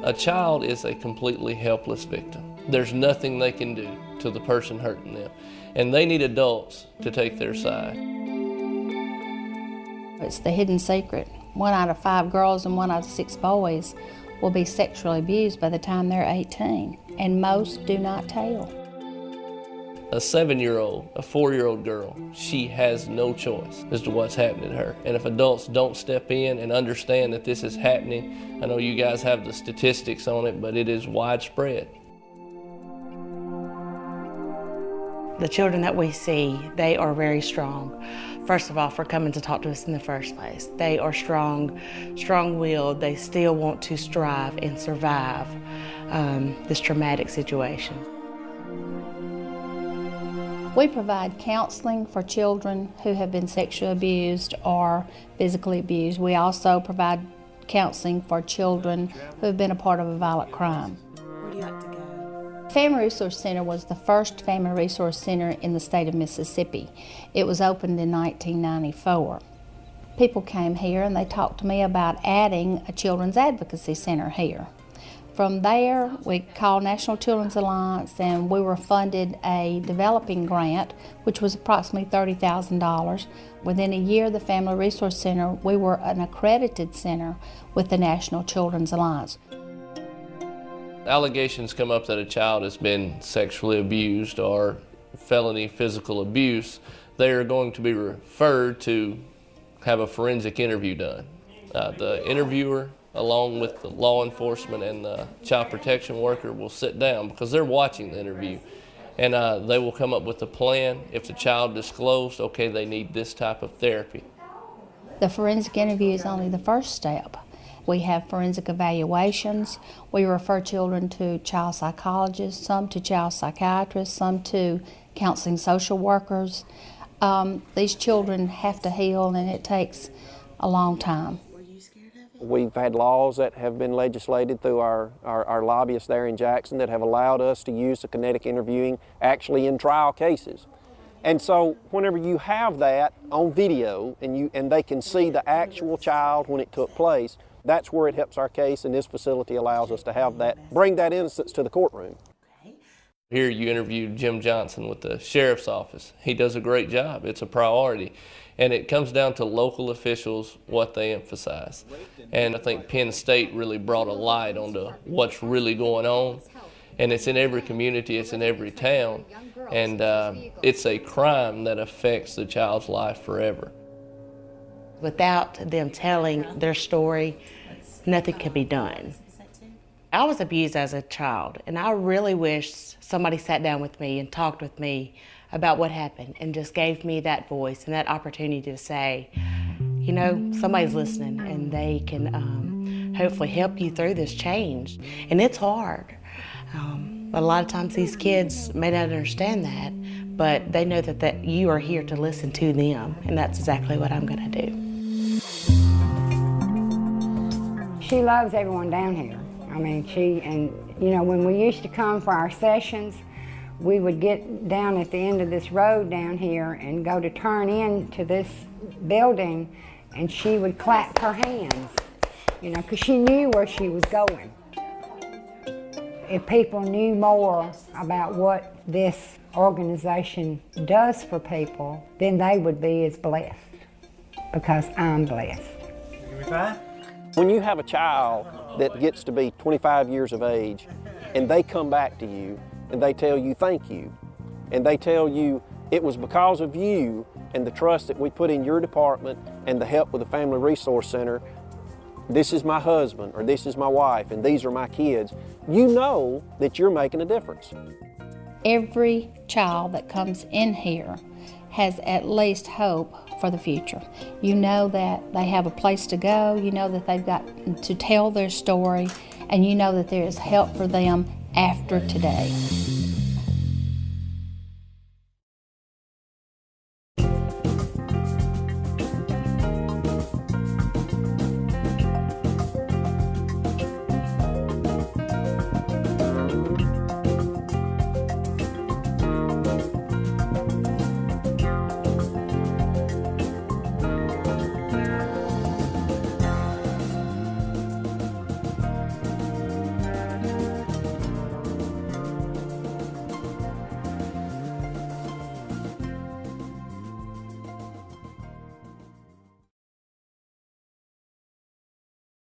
A child is a completely helpless victim. There's nothing they can do to the person hurting them, and they need adults to take their side. It's the hidden secret. 1 out of 5 girls and 1 out of 6 boys will be sexually abused by the time they're 18, and most do not tell. A 7-year-old, a 4-year-old girl, she has no choice as to what's happening to her. And if adults don't step in and understand that this is happening, I know you guys have the statistics on it, but it is widespread. The children that we see, they are very strong. First of all, for coming to talk to us in the first place. They are strong, strong-willed. They still want to strive and survive this traumatic situation. We provide counseling for children who have been sexually abused or physically abused. We also provide counseling for children who have been a part of a violent crime. Where do you like to go? Family Resource Center was the first family resource center in the state of Mississippi. It was opened in 1994. People came here and they talked to me about adding a children's advocacy center here. From there, we called National Children's Alliance and we were funded a developing grant, which was approximately $30,000. Within a year, the Family Resource Center, we were an accredited center with the National Children's Alliance. Allegations come up that a child has been sexually abused or felony physical abuse, they are going to be referred to have a forensic interview done. The interviewer, along with the law enforcement and the child protection worker, will sit down because they're watching the interview, and they will come up with a plan. If the child disclosed, okay, they need this type of therapy. The forensic interview is only the first step. We have forensic evaluations. We refer children to child psychologists, some to child psychiatrists, some to counseling social workers. These children have to heal, and it takes a long time. We've had laws that have been legislated through our lobbyists there in Jackson that have allowed us to use the kinetic interviewing actually in trial cases. And so whenever you have that on video and they can see the actual child when it took place, that's where it helps our case, and this facility allows us to have that, bring that innocence to the courtroom. Here you interviewed Jim Johnson with the Sheriff's Office. He does a great job. It's a priority. And it comes down to local officials, what they emphasize. And I think Penn State really brought a light onto what's really going on. And it's in every community, it's in every town. And it's a crime that affects the child's life forever. Without them telling their story, nothing could be done. I was abused as a child, and I really wish somebody sat down with me and talked with me about what happened and just gave me that voice and that opportunity to say, you know, somebody's listening and they can hopefully help you through this change. And it's hard. But a lot of times these kids may not understand that, but they know that you are here to listen to them, and that's exactly what I'm going to do. She loves everyone down here. I mean, you know, when we used to come for our sessions, we would get down at the end of this road down here and go to turn into this building, and she would clap her hands, you know, because she knew where she was going. If people knew more about what this organization does for people, then they would be as blessed, because I'm blessed. When you have a child that gets to be 25 years of age and they come back to you and they tell you thank you, and they tell you it was because of you and the trust that we put in your department and the help with the Family Resource Center, this is my husband or this is my wife and these are my kids, you know that you're making a difference. Every child that comes in here has at least hope for the future. You know that they have a place to go, you know that they've got to tell their story, and you know that there is help for them after today.